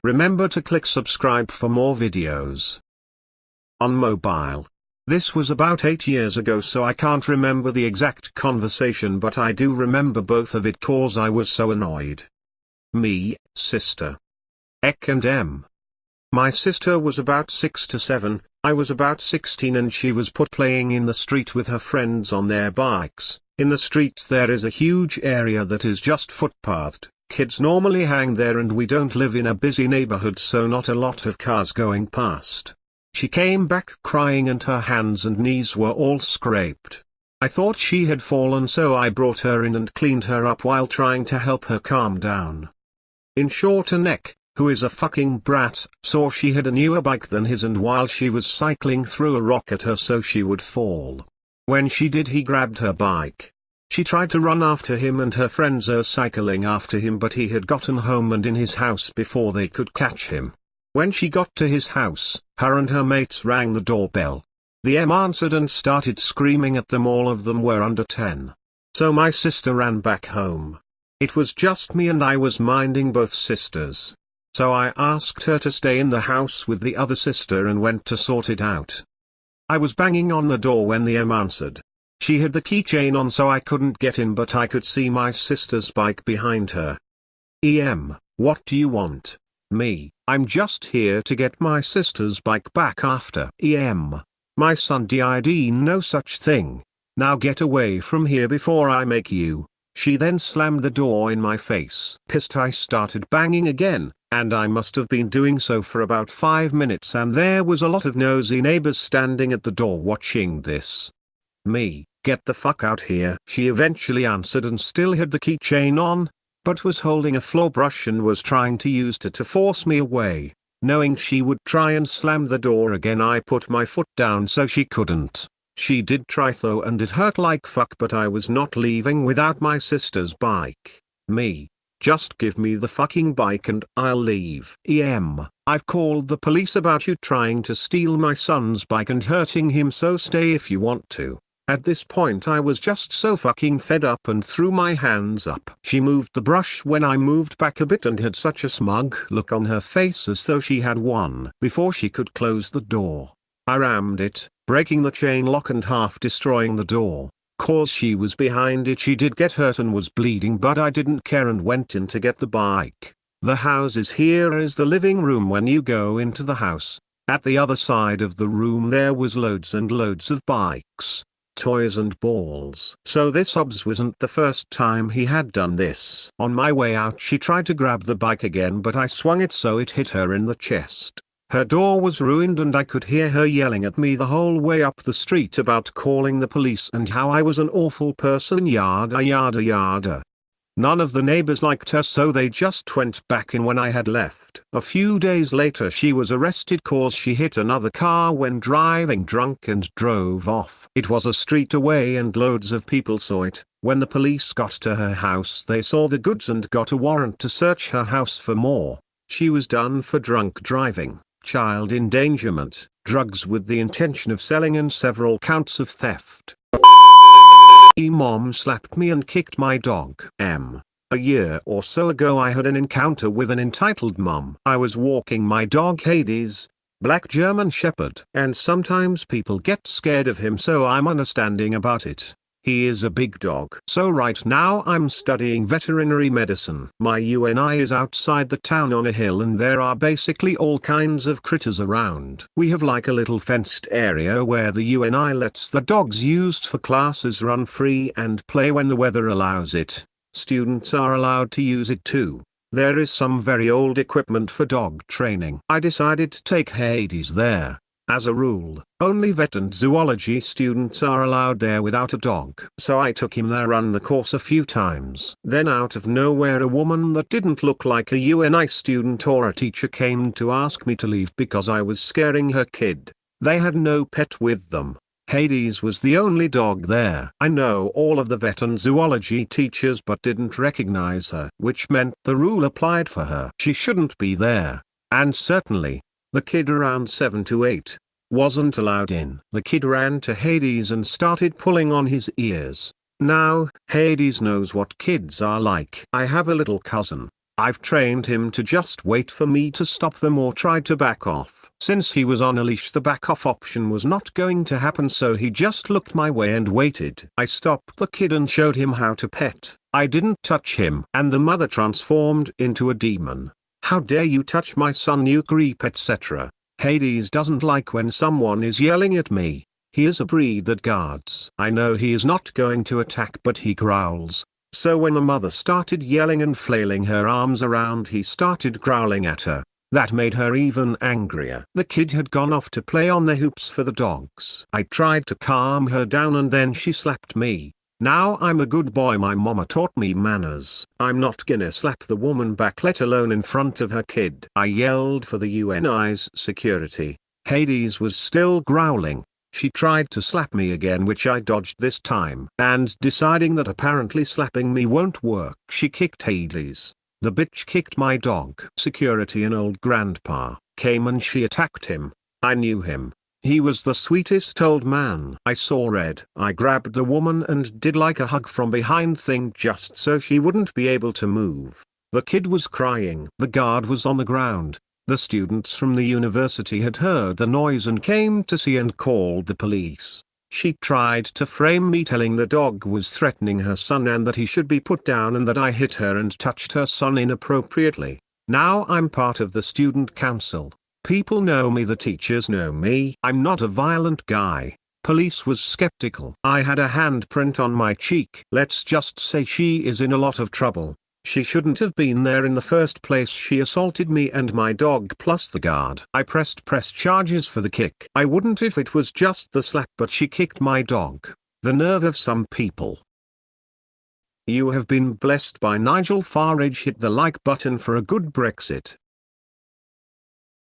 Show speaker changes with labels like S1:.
S1: Remember to click subscribe for more videos. On mobile. This was about 8 years ago, so I can't remember the exact conversation, but I do remember both of it cause I was so annoyed. Me, sister. Ek and M. My sister was about 6 to 7, I was about 16, and she was put playing in the street with her friends on their bikes. In the streets there is a huge area that is just footpathed. Kids normally hang there, and we don't live in a busy neighborhood, so not a lot of cars going past. She came back crying and her hands and knees were all scraped. I thought she had fallen, so I brought her in and cleaned her up while trying to help her calm down. In short, Anek, who is a fucking brat, saw she had a newer bike than his, and while she was cycling threw a rock at her so she would fall. When she did, he grabbed her bike. She tried to run after him and her friends are cycling after him, but he had gotten home and in his house before they could catch him. When she got to his house, her and her mates rang the doorbell. The M answered and started screaming at them. All of them were under 10. So my sister ran back home. It was just me and I was minding both sisters. So I asked her to stay in the house with the other sister and went to sort it out. I was banging on the door when the M answered. She had the keychain on, so I couldn't get in, but I could see my sister's bike behind her. EM, what do you want? Me, I'm just here to get my sister's bike back after. EM, my son died. No such thing. Now get away from here before I make you. She then slammed the door in my face. Pissed, I started banging again, and I must have been doing so for about 5 minutes, and there was a lot of nosy neighbors standing at the door watching this. Me, get the fuck out here. She eventually answered and still had the keychain on, but was holding a floor brush and was trying to use it to force me away. Knowing she would try and slam the door again, I put my foot down so she couldn't. She did try though, and it hurt like fuck, but I was not leaving without my sister's bike. Me, just give me the fucking bike and I'll leave. EM, I've called the police about you trying to steal my son's bike and hurting him, so stay if you want to. At this point I was just so fucking fed up and threw my hands up. She moved the brush when I moved back a bit and had such a smug look on her face as though she had won. Before she could close the door, I rammed it, breaking the chain lock and half destroying the door. Cause she was behind it, she did get hurt and was bleeding, but I didn't care and went in to get the bike. The house is here is the living room. When you go into the house, at the other side of the room there was loads and loads of bikes, toys and balls. So this obs wasn't the first time he had done this. On my way out she tried to grab the bike again, but I swung it so it hit her in the chest. Her door was ruined and I could hear her yelling at me the whole way up the street about calling the police and how I was an awful person, yada yada yada. None of the neighbors liked her, so they just went back in when I had left. A few days later she was arrested cause she hit another car when driving drunk and drove off. It was a street away and loads of people saw it. When the police got to her house they saw the goods and got a warrant to search her house for more. She was done for drunk driving, child endangerment, drugs with the intention of selling, and several counts of theft. Mom slapped me and kicked my dog. A year or so ago I had an encounter with an entitled mom. I was walking my dog Hades, black German Shepherd, and sometimes people get scared of him, so I'm understanding about it. He is a big dog. So right now I'm studying veterinary medicine. My UNI is outside the town on a hill and there are basically all kinds of critters around. We have like a little fenced area where the UNI lets the dogs used for classes run free and play when the weather allows it. Students are allowed to use it too. There is some very old equipment for dog training. I decided to take Hades there. As a rule, only vet and zoology students are allowed there without a dog. So I took him there, run the course a few times. Then out of nowhere a woman that didn't look like a UNI student or a teacher came to ask me to leave because I was scaring her kid. They had no pet with them. Hades was the only dog there. I know all of the vet and zoology teachers but didn't recognize her, which meant the rule applied for her. She shouldn't be there. And certainly, the kid around 7 to 8 wasn't allowed in. The kid ran to Hades and started pulling on his ears. Now, Hades knows what kids are like. I have a little cousin. I've trained him to just wait for me to stop them or try to back off. Since he was on a leash, the back off option was not going to happen, so he just looked my way and waited. I stopped the kid and showed him how to pet. I didn't touch him, and the mother transformed into a demon. "How dare you touch my son, you creep," etc. Hades doesn't like when someone is yelling at me. He is a breed that guards. I know he is not going to attack, but he growls. So when the mother started yelling and flailing her arms around, he started growling at her. That made her even angrier. The kid had gone off to play on the hoops for the dogs. I tried to calm her down and then she slapped me. Now I'm a good boy, my mama taught me manners. I'm not gonna slap the woman back, let alone in front of her kid. I yelled for the UNI's security. Hades was still growling. She tried to slap me again, which I dodged this time. And deciding that apparently slapping me won't work, she kicked Hades. The bitch kicked my dog. Security, an old grandpa, came and she attacked him. I knew him. He was the sweetest old man. I saw red. I grabbed the woman and did like a hug from behind thing just so she wouldn't be able to move. The kid was crying. The guard was on the ground. The students from the university had heard the noise and came to see and called the police. She tried to frame me, telling the dog was threatening her son and that he should be put down and that I hit her and touched her son inappropriately. Now I'm part of the student council. People know me, the teachers know me. I'm not a violent guy. Police was skeptical. I had a handprint on my cheek. Let's just say she is in a lot of trouble. She shouldn't have been there in the first place. She assaulted me and my dog plus the guard. I pressed press charges for the kick. I wouldn't if it was just the slap, but she kicked my dog. The nerve of some people. You have been blessed by Nigel Farage. Hit the like button for a good Brexit.